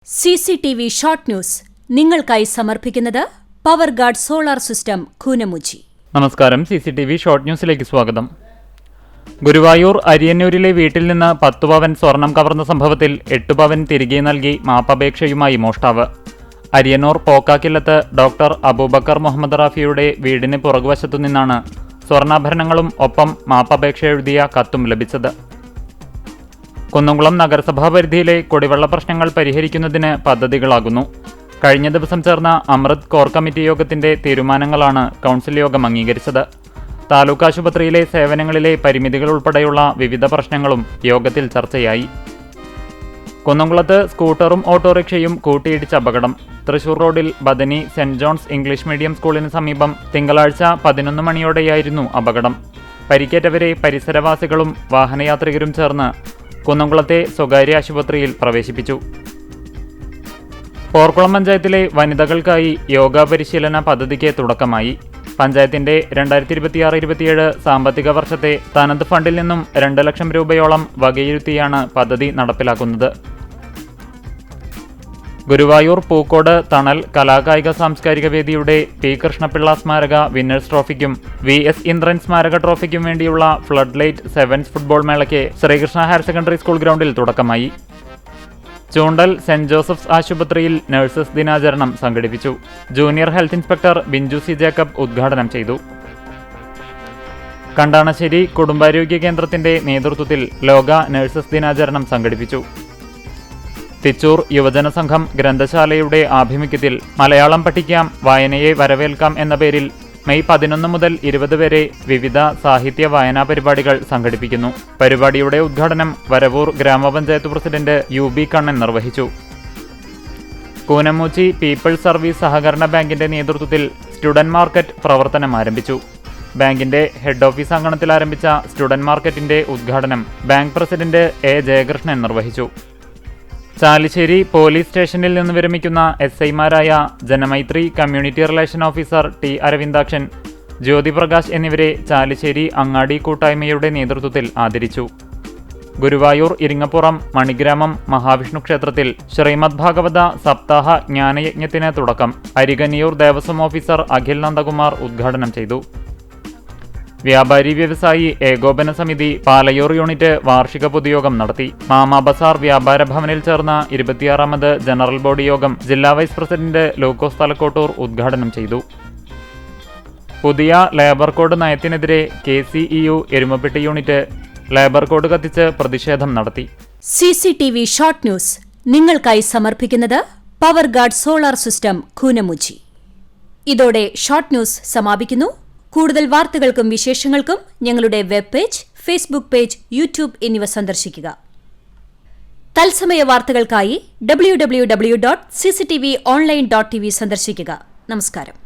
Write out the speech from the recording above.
CCTV short news നിങ്ങൾക്കായി സമർപ്പിക്കുന്നത് power guard solar system Koonamuchi. നമസ്കാരം. CCTV ഷോർട്ട് ന്യൂസിലേക്ക് സ്വാഗതം. ഗുരുവായൂർ അരിയന്നൂരിലെ വീട്ടിൽ നിന്ന് 10 പവൻ സ്വർണം കവർന്ന സംഭവത്തിൽ 8 പവൻ തിരികെ നൽകി മാപ്പപേക്ഷയുമായി മോഷ്ടാവ്. അരിയന്നൂർ പോക്കാക്കില്ലത്ത് ഡോക്ടർ അബൂബക്കർ മുഹമ്മദ് റാഫിയുടെ വീടിന് പുറകുവശത്തു നിന്നാണ് സ്വർണ്ണാഭരണങ്ങളും ഒപ്പം മാപ്പപേക്ഷ എഴുതിയ കത്തും ലഭിച്ചത്. കുന്നംകുളം നഗരസഭാ പരിധിയിലെ കുടിവെള്ള പ്രശ്നങ്ങൾ പരിഹരിക്കുന്നതിന് പദ്ധതികളാകുന്നു. കഴിഞ്ഞ ദിവസം ചേർന്ന അമൃത് കോർ കമ്മിറ്റി യോഗത്തിന്റെ തീരുമാനങ്ങളാണ് കൗൺസിൽ യോഗം അംഗീകരിച്ചത്. താലൂക്ക് ആശുപത്രിയിലെ സേവനങ്ങളിലെ പരിമിതികൾ ഉൾപ്പെടെയുള്ള വിവിധ പ്രശ്നങ്ങളും യോഗത്തിൽ ചർച്ചയായി. കുന്നംകുളത്ത് സ്കൂട്ടറും ഓട്ടോറിക്ഷയും കൂട്ടിയിടിച്ച അപകടം. തൃശൂർ റോഡിൽ Bethany saint John's English medium സ്കൂളിന് സമീപം തിങ്കളാഴ്ച 11 മണിയോടെയായിരുന്നു അപകടം. പരിക്കേറ്റവരെ പരിസരവാസികളും വാഹനയാത്രികരും ചേർന്ന് കുന്നംകുളത്തെ സ്വകാര്യ ആശുപത്രിയിൽ പ്രവേശിപ്പിച്ചു. പോർക്കുളം പഞ്ചായത്തിലെ വനിതകൾക്കായി യോഗ പരിശീലന പദ്ധതിക്ക് തുടക്കമായി. പഞ്ചായത്തിന്റെ 2026-27 സാമ്പത്തിക വർഷത്തെ തനത് ഫണ്ടിൽ നിന്നും 2 ലക്ഷം രൂപയോളം വകയിരുത്തിയാണ് പദ്ധതി നടപ്പിലാക്കുന്നത്. ഗുരുവായൂർ പൂക്കോട് തണൽ കലാകായിക സാംസ്കാരിക വേദിയുടെ പി കൃഷ്ണപിള്ള സ്മാരക വിന്നേഴ്സ് ട്രോഫിക്കും VS ഇന്ദ്രൻ സ്മാരക ട്രോഫിക്കും വേണ്ടിയുള്ള ഫ്ലഡ് ലൈറ്റ് സെവൻസ് ഫുട്ബോൾ മേളയ്ക്ക് ശ്രീകൃഷ്ണ ഹയർ സെക്കൻഡറി സ്കൂൾ ഗ്രൗണ്ടിൽ തുടക്കമായി. ചൂണ്ടൽ സെന്റ് ജോസഫ്സ് ആശുപത്രിയിൽ നഴ്സസ് ദിനാചരണം സംഘടിപ്പിച്ചു. Junior health inspector Binju C Jacob ഉദ്ഘാടനം ചെയ്തു. കണ്ടാണശ്ശേരി കുടുംബാരോഗ്യ കേന്ദ്രത്തിന്റെ നേതൃത്വത്തിൽ ലോക നഴ്സസ് ദിനാചരണം സംഘടിപ്പിച്ചു. തിച്ചൂർ യുവജന സംഘം ഗ്രന്ഥശാലയുടെ ആഭിമുഖ്യത്തിൽ മലയാളം പഠിക്കാം വായനയെ വരവേൽക്കാം എന്ന പേരിൽ മെയ് 11 മുതൽ 20 വരെ വിവിധ സാഹിത്യ വായനാ പരിപാടികൾ സംഘടിപ്പിക്കുന്നു. പരിപാടിയുടെ ഉദ്ഘാടനം വരവൂർ ഗ്രാമപഞ്ചായത്ത് പ്രസിഡന്റ് UB കണ്ണൻ നിർവഹിച്ചു. കൂനമുച്ചി പീപ്പിൾസ് സർവീസ് സഹകരണ ബാങ്കിന്റെ നേതൃത്വത്തിൽ സ്റ്റുഡന്റ് മാർക്കറ്റ് പ്രവർത്തനം ആരംഭിച്ചു. ബാങ്കിന്റെ ഹെഡ് ഓഫീസ് അങ്കണത്തിൽ ആരംഭിച്ച സ്റ്റുഡന്റ് മാർക്കറ്റിന്റെ ഉദ്ഘാടനം ബാങ്ക് പ്രസിഡന്റ് A ജയകൃഷ്ണൻ നിർവഹിച്ചു. ചാലിശ്ശേരി പോലീസ് സ്റ്റേഷനിൽ നിന്ന് വിരമിക്കുന്ന SIമാരായ Janamaithri community relation officer T Aravindakshan, Jyothiprakash എന്നിവരെ ചാലിശ്ശേരി അങ്ങാടി കൂട്ടായ്മയുടെ നേതൃത്വത്തിൽ ആദരിച്ചു. ഗുരുവായൂർ ഇരിങ്ങപ്പുറം മണിഗ്രാമം മഹാവിഷ്ണു ക്ഷേത്രത്തിൽ ശ്രീമദ് ഭാഗവത സപ്താഹ ജ്ഞാനയജ്ഞത്തിന് തുടക്കം. അരികന്നിയൂർ ദേവസ്വം ഓഫീസർ അഖിൽ നന്ദകുമാർ ഉദ്ഘാടനം ചെയ്തു. വ്യാപാരി വ്യവസായി ഏകോപന സമിതി പാലയൂർ യൂണിറ്റ് വാർഷിക പൊതുയോഗം നടത്തി. മാമാ ബസാർ വ്യാപാര ഭവനിൽ ചേർന്ന 26ാമത് ജനറൽ ബോഡി യോഗം ജില്ലാ വൈസ് പ്രസിഡന്റ് ലൂക്കോസ് തലക്കോട്ടൂർ ഉദ്ഘാടനം ചെയ്തു. പുതിയ ലേബർ കോഡ് നയത്തിനെതിരെ KCEU Erumapetty unit labour code കത്തിച്ച് പ്രതിഷേധം നടത്തി. CCTV ഷോർട്ട് ന്യൂസ് നിങ്ങൾക്കായി സമർപ്പിക്കുന്നത് power guard solar system Koonamoochi. ഇതോടെ ഷോർട്ട് ന്യൂസ് സമാപിക്കുന്നു. കൂടുതൽ വാർത്തകൾക്കും വിശേഷങ്ങൾക്കും ഞങ്ങളുടെ web page, Facebook page, YouTube എന്നിവ സന്ദർശിക്കുക. തത്സമയ വാർത്തകൾക്കായി www.cctv online.tv സന്ദർശിക്കുക. നമസ്കാരം.